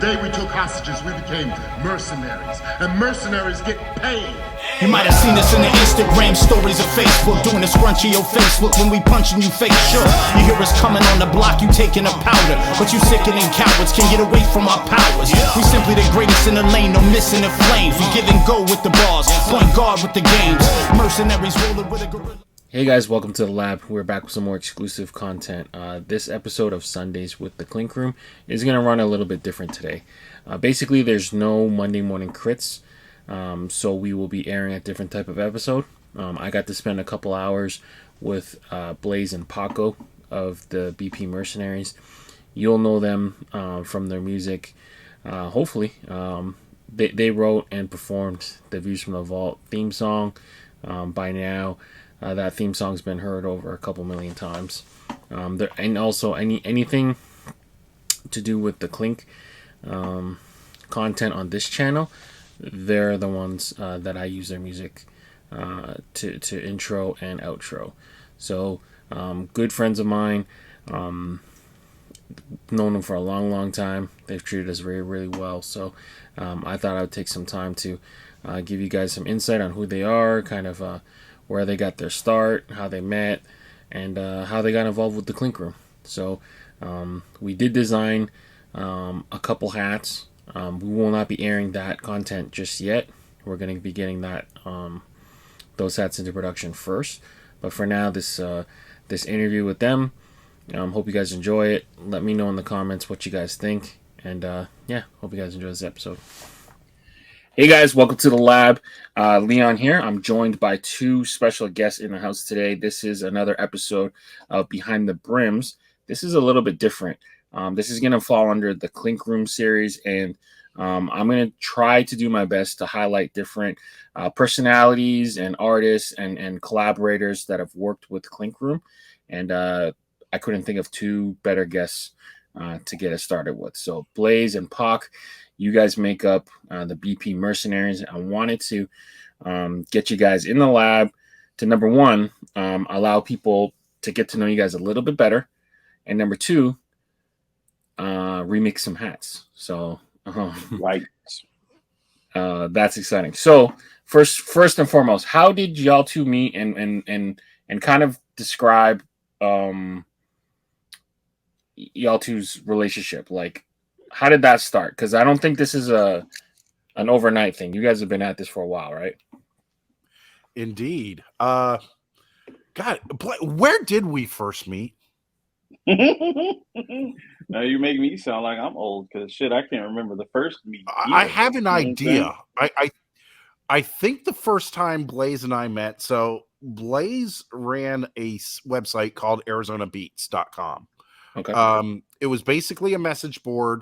day we took hostages, we became mercenaries. And mercenaries get paid. You might have seen us in the Instagram stories or Facebook, doing a scrunchy your face look when we punching you fake sure. You hear us coming on the block, you taking a powder, but you sickening cowards can't get away from our powers. We simply the greatest in the lane, no missing the flames. We give and go with the bars, point guard with the games. Mercenaries rolling with a gorilla. Hey guys, welcome to the lab. We're back with some more exclusive content. This episode of Sundaze with the Clink Room is going to run a little bit different today. Basically, there's no Monday morning crits, so we will be airing a different type of episode. I got to spend a couple hours with Blaze and Paco of the BP Mercenaries. You'll know them from their music, hopefully. They wrote and performed the Views from the Vault theme song. By now, that theme song's been heard over a couple million times. And also anything to do with the Clink content on this channel, they're the ones that I use their music to intro and outro. So good friends of mine, known them for a long time. They've treated us really well. So I thought I would take some time to give you guys some insight on who they are, kind of where they got their start, how they met, and how they got involved with the Clink Room. So we did design a couple hats. We will not be airing that content just yet. We're going to be getting that those hats into production first. But for now, this interview with them, hope you guys enjoy it. Let me know in the comments what you guys think. And yeah, hope you guys enjoy this episode. Hey guys, welcome to the lab. Leon here. I'm joined by two special guests in the house today. This is another episode of Behind the Brims. This is a little bit different. This is going to fall under the Clink Room series, and I'm going to try to do my best to highlight different personalities and artists and collaborators that have worked with Clink Room. And I couldn't think of two better guests to get us started with. So Blaze and Pac, you guys make up the BP Mercenaries. I wanted to get you guys in the lab to, number one, allow people to get to know you guys a little bit better, and number two, remix some hats. So right, that's exciting. So first and foremost, how did y'all two meet, and kind of describe y'all two's relationship? Like, how did that start? Because I don't think this is an overnight thing. You guys have been at this for a while, right? Indeed. God, where did we first meet? Now you make me sound like I'm old, because shit, I can't remember the first meet. I have an idea. I think the first time Blaze and I met, so Blaze ran a website called ArizonaBeats.com. Okay. It was basically a message board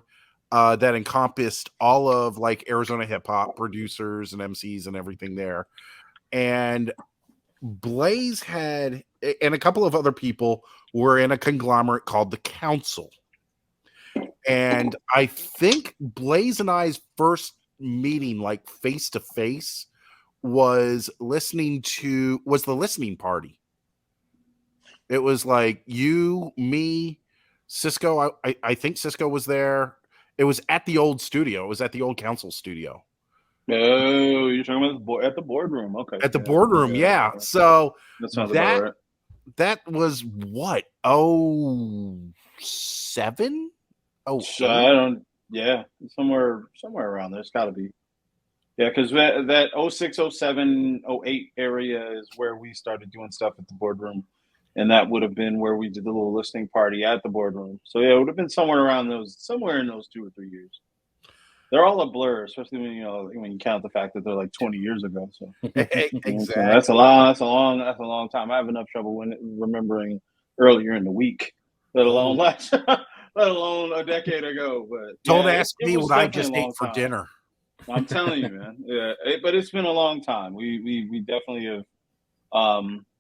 that encompassed all of like Arizona hip hop producers and MCs and everything there. And Blaze had, and a couple of other people were in a conglomerate called the Council. And I think Blaze and I's first meeting, like face to face, was the listening party. It was like you, me, Cisco. I think Cisco was there. It was at the old studio. It was at the old Council studio. Oh, you're talking about at the boardroom. Okay. At the boardroom, yeah. So that was what? 07? Oh, I don't. Yeah, somewhere around there. It's got to be. Yeah, because that 06, 07, 08 area is where we started doing stuff at the boardroom. And that would have been where we did the little listening party at the boardroom. So yeah, it would have been somewhere in those 2 or 3 years. They're all a blur, especially when you count the fact that they're like 20 years ago. So exactly, so that's a long time. I have enough trouble remembering earlier in the week, let alone a decade ago. But don't ask me what I just ate for dinner. I'm telling you, man. Yeah, but it's been a long time. We definitely have.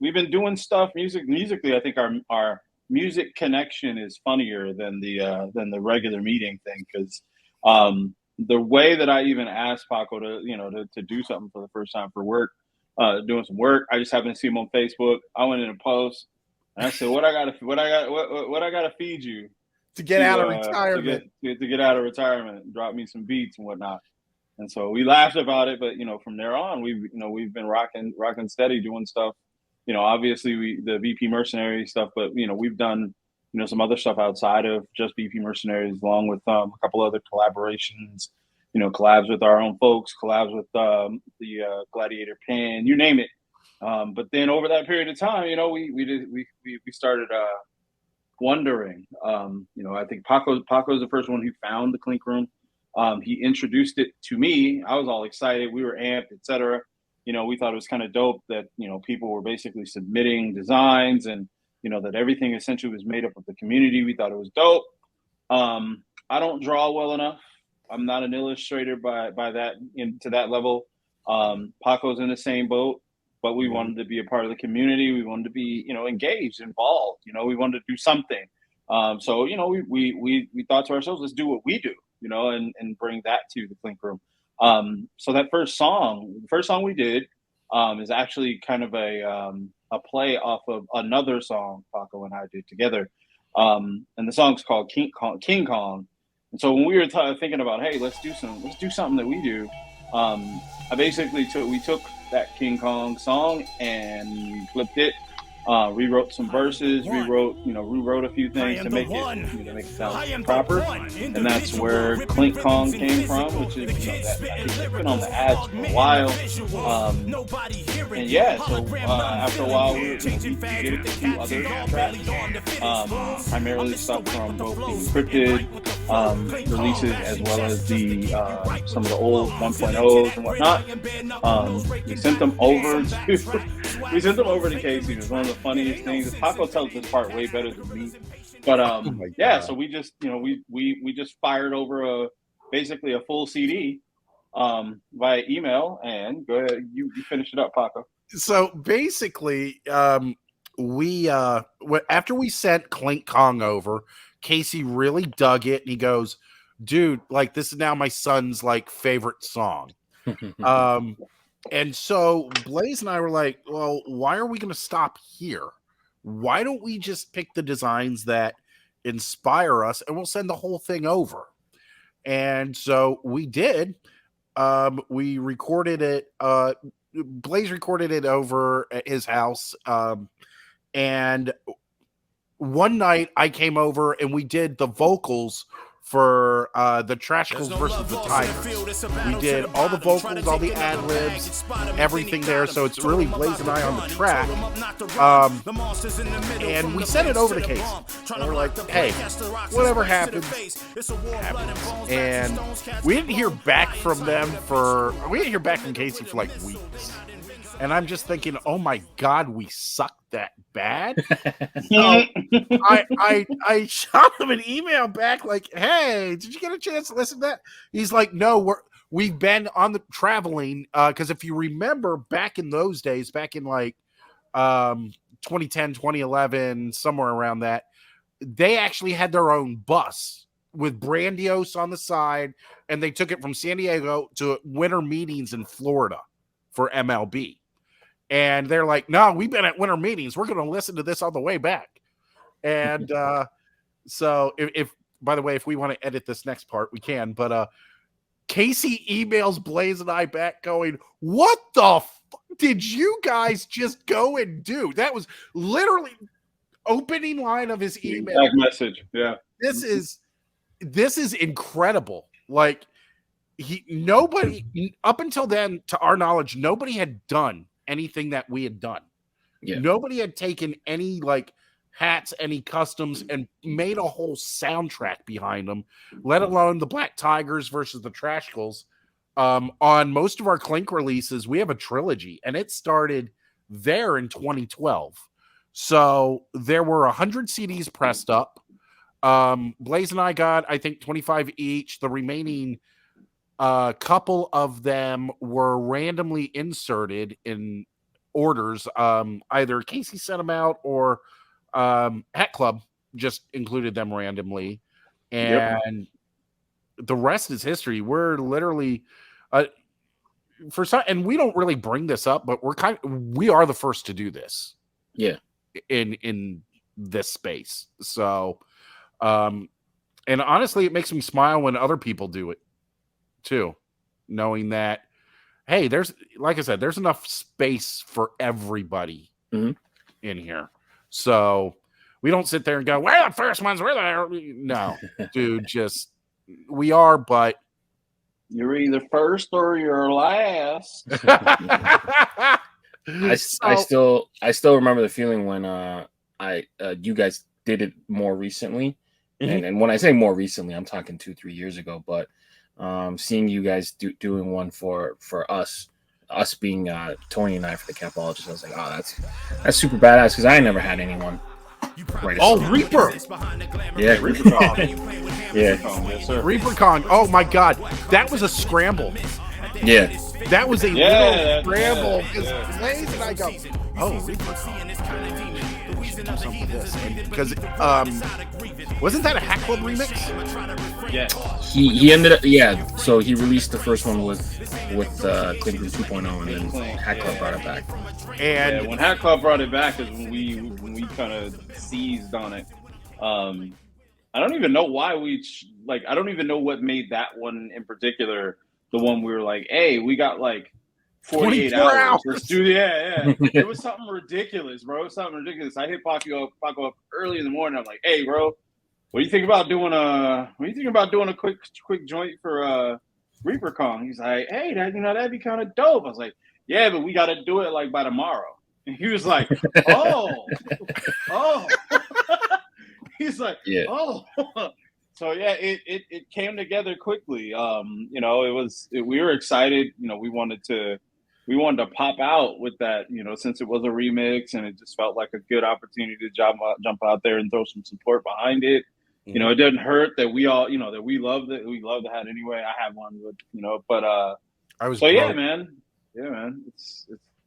We've been doing stuff musically. I think our music connection is funnier than the regular meeting thing, because the way that I even asked Paco to do something for the first time for work, doing some work, I just happened to see him on Facebook. I went in a post and I said, what I gotta feed you to get out of retirement. To get out of retirement, and drop me some beats and whatnot. And so we laughed about it, but from there on, we've been rocking steady, doing stuff. Obviously the BP Mercenaries stuff, but we've done some other stuff outside of just BP Mercenaries, along with a couple other collaborations. Collabs with our own folks, collabs with the Gladiator Pen, you name it. But then over that period of time, we started wondering. I think Paco's the first one who found the Clink Room. He introduced it to me. I was all excited. We were amped, etc. We thought it was kind of dope that people were basically submitting designs, and that everything essentially was made up of the community. We thought it was dope. I don't draw well enough. I'm not an illustrator by that to that level. Paco's in the same boat, but we wanted to be a part of the community. We wanted to be engaged, involved. We wanted to do something. So we thought to ourselves, let's do what we do. And bring that to the Clink Room. So that the first song we did is actually kind of a play off of another song Paco and I did together. And the song's called King Kong. And so when we were thinking about, hey, let's do something that we do. We took that King Kong song and flipped it. Rewrote some verses, rewrote a few things to make it sound proper, and that's where Clink Kong came from, which is it's been on the ads for a while, and so after a while we did a few other tracks, primarily stuff from both the encrypted releases as well as the some of the old 1.0s and whatnot. We sent them over to Casey. It was one of the funniest things. Paco tells this part way better than me. But so we just we just fired over basically a full CD via email, and go ahead, you finish it up, Paco. So basically, we after we sent Clink Kong over, Casey really dug it, and he goes, "Dude, like this is now my son's like favorite song." And so Blaze and I were like, well, why are we going to stop here? Why don't we just pick the designs that inspire us and we'll send the whole thing over? And so we did. We recorded it. Blaze recorded it over at his house. And one night I came over and we did the vocals for the Trashicals versus the Tigers. We did all the vocals, all the ad-libs, everything there. So it's really Blaze and I on the track. And we sent it over to Casey. And we're like, hey, whatever happens, happens. And we didn't hear back from Casey for like weeks. And I'm just thinking, oh my God, we sucked that bad. So I shot him an email back like, hey, did you get a chance to listen to that? He's like, no, we've been on the traveling. Because if you remember back in those days, back in like 2010, 2011, somewhere around that, they actually had their own bus with Brandios on the side, and they took it from San Diego to winter meetings in Florida for MLB. And they're like, no, we've been at winter meetings. We're going to listen to this all the way back. And so if, by the way, if we want to edit this next part, we can. But Casey emails Blaze and I back going, what the fuck did you guys just go and do? That was literally opening line of his email. Back message. Yeah. This is incredible. Like nobody up until then, to our knowledge, nobody had done anything that we had done. Yeah. Nobody had taken any like hats, any customs, and made a whole soundtrack behind them, let alone the Black Tigers versus the Trashicals. On most of our Clink releases, we have a trilogy, and it started there in 2012. So there were 100 CDs pressed up. Blaze and I got, I think, 25 each. The remaining couple of them were randomly inserted in orders. Either Casey sent them out or Hat Club just included them randomly. And the rest is history. We're literally for some, and we don't really bring this up, but we are the first to do this. Yeah. In this space. So And honestly, it makes me smile when other people do it too, knowing that, hey, there's, like I said, there's enough space for everybody Mhm. in here. So we don't sit there and go, we're the first ones. We're the, no, dude, just, we are, but You're either first or you're last. I still remember the feeling when you guys did it more recently, and when I say more recently, I'm talking 2-3 years ago. But seeing you guys doing one for us being Tony and I for the Capologist, I was like, oh, that's super badass because I ain't never had anyone write a song. Reaper. Yeah, Reaper Kong. yeah, Yes, sir. Reaper Kong. Oh my God, that was a scramble. yeah. That was a Yeah, little scramble. yeah, Because yeah. Blaze and I go, oh, Reaper Kong. We should do something with this. Because wasn't that a Hack Club remix? Yeah. He ended up so he released the first one with Clink Room 2.0 and then Hack Club brought it back. And when Hack Club brought it back is when we kind of seized on it. I don't even know why I don't even know what made that one in particular the one we were like, hey, we got like 48 hours. Let's do It was something ridiculous, bro. It was something ridiculous. I hit Paco up early in the morning. I'm like, hey, bro, what do you think about doing a quick joint for Reaper Kong? He's like, hey, that'd be kind of dope. I was like, yeah, but we got to do it like by tomorrow. And he was like, oh. He's like, yeah. oh. So yeah, it came together quickly. We were excited. We wanted to pop out with that. Since it was a remix and it just felt like a good opportunity to jump out there and throw some support behind it. Mm-hmm. It doesn't hurt that we all, that we loved it. We love the hat anyway. I have one, but I was yeah, man.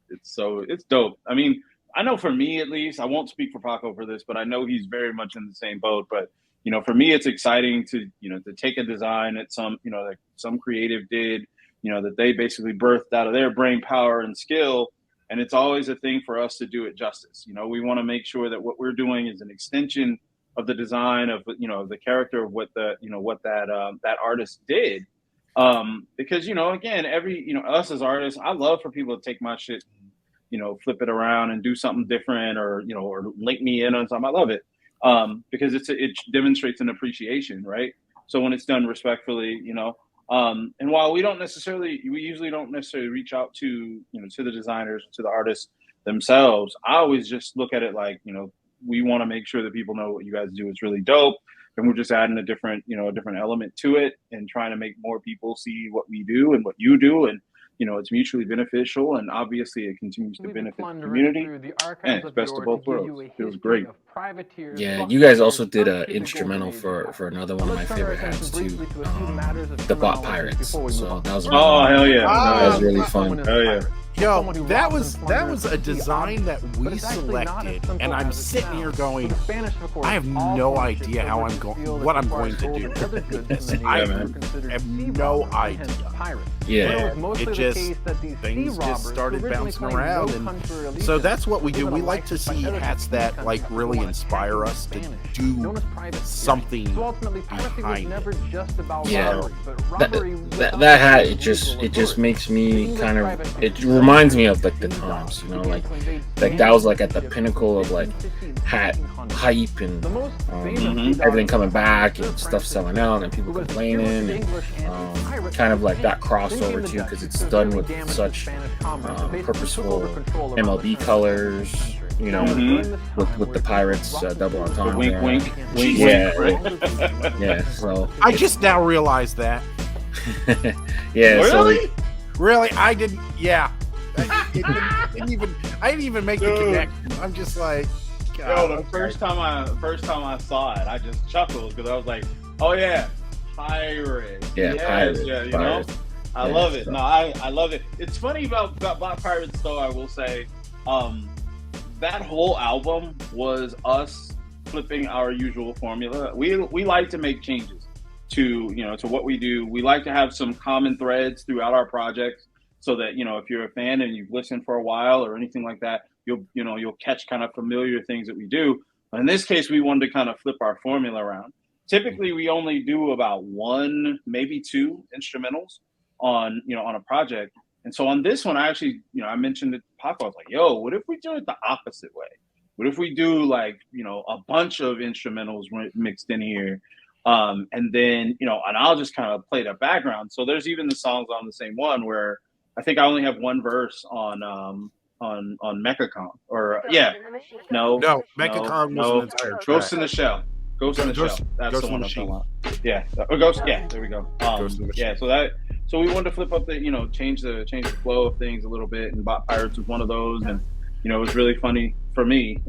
It's dope. I mean, I know for me at least, I won't speak for Paco for this, but I know he's very much in the same boat. But for me, it's exciting to to take a design that some creative did, that they basically birthed out of their brain power and skill, and it's always a thing for us to do it justice. We want to make sure that what we're doing is an extension of the design of the character of what that artist did. Because again, us as artists, I love for people to take my shit, flip it around and do something different, or link me in on something. I love it because it demonstrates an appreciation, right? So when it's done respectfully, and while we usually don't necessarily reach out to to the designers, to the artists themselves, I always just look at it like we want to make sure that people know what you guys do is really dope. And we're just adding a different element to it and trying to make more people see what we do and what you do. And, it's mutually beneficial. And obviously it continues to benefit the community. And it's best of both worlds. It was great. Yeah, you guys also did an instrumental for another one of my favorite hats too, the Bot Pirates. So that was hell yeah. That was really fun. Hell yeah. Yo, that was a design that we selected, and I'm sitting here going, I have no idea what I'm going to do with this. I have no idea. Yeah, it just things just started bouncing around, and so that's what we do. We like to see hats that like really inspire us to do something behind it. Yeah, that hat it just makes me kind of reminds me of like the times, like that was like at the pinnacle of like hat hype and everything coming back and stuff selling out and people complaining and kind of like that crossover too because it's done with such purposeful MLB colors, with the Pirates double entendre. Wink. Yeah. So I just now realized that. Yeah. Really? Really, I didn't. Yeah. I didn't even make the connection. I'm just like, God, the first time I saw it, I just chuckled because I was like, oh yeah, Pirates. Yeah, yes, Pirates. Yeah, Pirates. I love it. No, I love it. It's funny about Black Pirates though. I will say, that whole album was us flipping our usual formula. We like to make changes to what we do. We like to have some common threads throughout our projects. So that, if you're a fan and you've listened for a while or anything like that, you'll catch kind of familiar things that we do. But in this case, we wanted to kind of flip our formula around. typically we only do about 1, maybe 2 instrumentals on on a project. And so on this one, I actually, I mentioned it to Paco. I was like, yo, what if we do it the opposite way? What if we do like, a bunch of instrumentals mixed in here? And then, and I'll just kind of play the background. So there's even the songs on the same one where I think I only have one verse on Mechacon, or no, Mechacon was an entire track. Ghost in the Shell. Ghost in the Shell. That's the one I'm talking about. Yeah. Ghost. Yeah. There we go. Yeah. So we wanted to flip up the, change the flow of things a little bit, and Bot Pirates was one of those. And it was really funny for me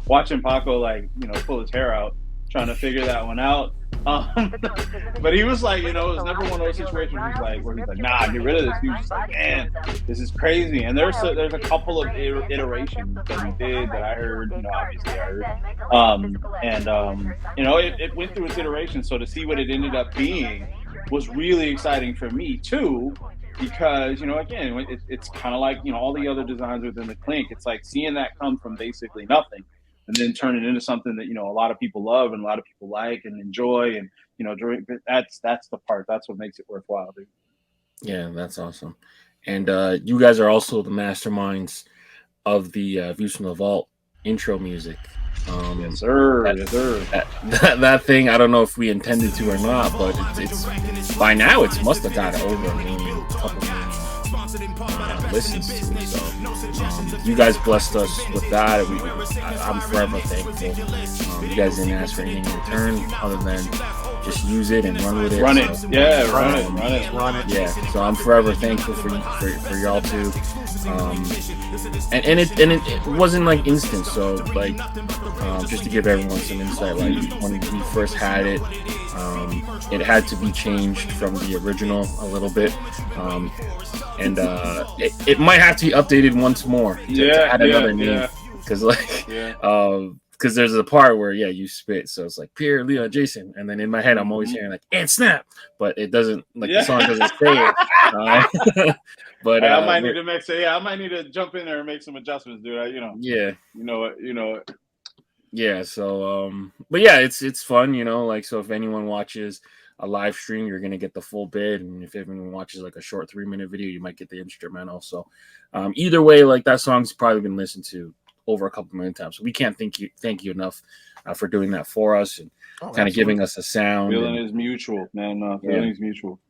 watching Paco pull his hair out trying to figure that one out. But he was like, it was never one of those situations where he's like, nah, get rid of this. He was just like, man, this is crazy. And there's a couple of iterations that he did that I heard, obviously I heard. It went through its iterations. So to see what it ended up being was really exciting for me too, because, again, it's kind of like, all the other designs within the Clink. It's like seeing that come from basically nothing, and then turn it into something that, a lot of people love and a lot of people like and enjoy. And, that's the part. That's what makes it worthwhile, dude. Yeah, that's awesome. And you guys are also the masterminds of the Views from the Vault intro music. Yes, sir. That thing, I don't know if we intended to or not, but it's by now it must have got over a couple million listens to it. So you guys blessed us with that. I'm forever thankful. You guys didn't ask for anything in return other than just use it and run with it. Run it. Yeah. So I'm forever thankful for y'all too. And it wasn't like instant. So like just to give everyone some insight, like when we first had it, it had to be changed from the original a little bit. And it might have to be updated once more to add another name, because because there's a part where you spit, so it's like Pierre, Leon, Jason, and then in my head I'm always hearing like and snap, but it doesn't, like the song doesn't say it. But I might need to I might need to jump in there and make some adjustments, dude. You know what. Yeah, so but yeah, it's fun, like, so if anyone watches a live stream, you're gonna get the full bit, and if anyone watches like a short 3-minute video, you might get the instrumental. So either way, like, that song's probably been listened to over a couple million times. So we can't thank you enough for doing that for us and kind of giving us a sound. Feeling is mutual, man. Feeling is mutual.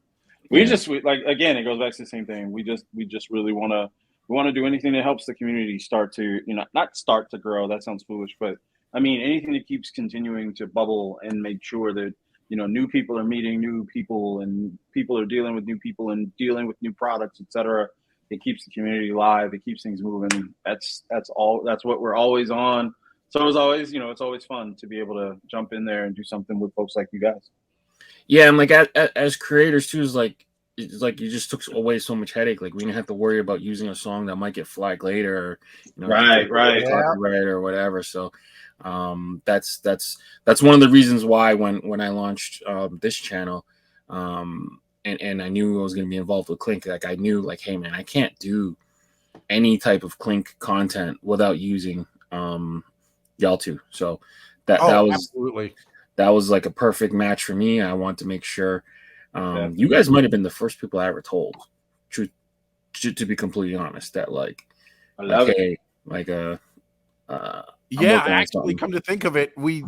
We like, again, it goes back to the same thing. We just really want to do anything that helps the community start to, not start to grow. That sounds foolish, but I mean, anything that keeps continuing to bubble and make sure that, new people are meeting new people and people are dealing with new people and dealing with new products, etc. It keeps the community alive. It keeps things moving. That's what we're always on. So it's always, it's always fun to be able to jump in there and do something with folks like you guys. Yeah, and like as creators too, it's like you just took away so much headache. Like, we didn't have to worry about using a song that might get flagged later, or right, copyright or whatever. So that's one of the reasons why when I launched this channel, and I knew I was going to be involved with Clink, like, I knew, like, hey man, I can't do any type of Clink content without using y'all too. So that was absolutely, that was like a perfect match for me. I want to make sure you guys might have been the first people I ever told, to be completely honest, that I love it. Actually, come to think of it, we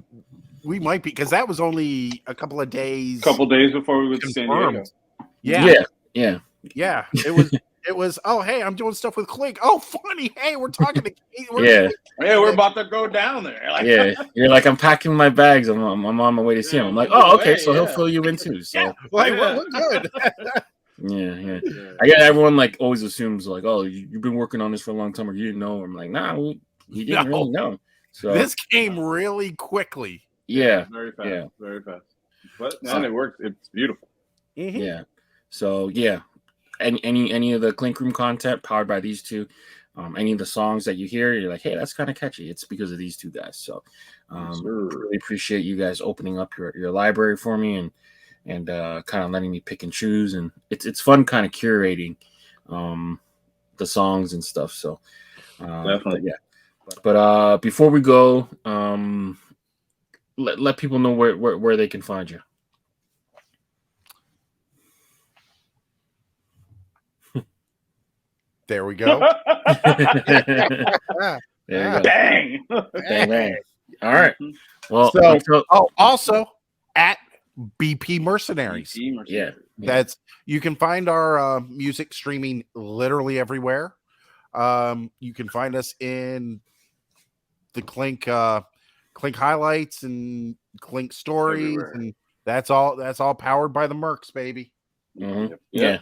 might be, because that was only a couple days before we went to San Diego. Yeah. It was. Oh, hey, I'm doing stuff with Clink. Oh, funny. Hey, we're talking to. We're about to go down there. Like, you're like, I'm packing my bags. I'm on my way to see him. I'm like, oh, okay, so he'll fill you in too. So we're good. Yeah. I get everyone like always assumes like, oh, you've been working on this for a long time, or you didn't know. I'm like, nah, we didn't really know. So this came really quickly. Yeah, very fast. But man, it worked. It's beautiful. Mm-hmm. Yeah. So yeah, any of the Clink Room content powered by these two, any of the songs that you hear, you're like, hey, that's kind of catchy. It's because of these two guys. So really appreciate you guys opening up your library for me and kind of letting me pick and choose. And it's fun kind of curating the songs and stuff. So definitely. But before we go, let people know where they can find you. There we go. There you go. Bang! Bang, bang. All right. Well, So, also at BP Mercenaries. BP Mercenaries. yeah. That's you can find our music streaming literally everywhere. You can find us in the Clink highlights and Clink stories, Everywhere. and that's all powered by the Mercs, baby. Mhm. Yeah.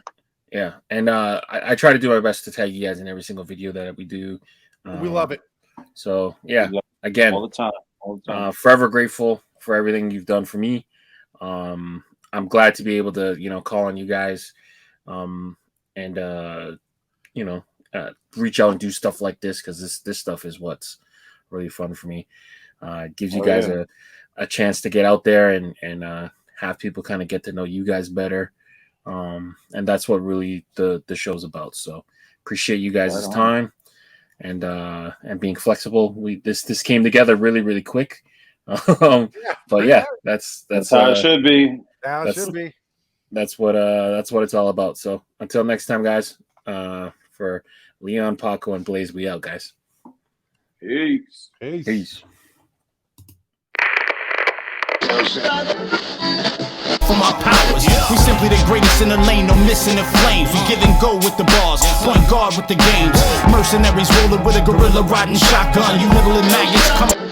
Yeah. And I try to do my best to tag you guys in every single video that we do. We love it. So yeah, We love again, all the time. forever grateful for everything you've done for me. I'm glad to be able to, call on you guys, and reach out and do stuff like this, because this stuff is what's really fun for me. It gives you guys a chance to get out there and have people kind of get to know you guys better, and that's what really the show's about. So appreciate you guys' time and being flexible. This came together really, really quick. But yeah, that's how it should be. Now it should be. That's what it's all about. So until next time, guys, for Leon, Paco, and Blaze, we out, guys. Peace. Peace. For my powers, we simply the greatest in the lane, no missing the flames. We give and go with the bars, point guard with the games. Mercenaries rolling with a gorilla riding shotgun. You middle and maggots come.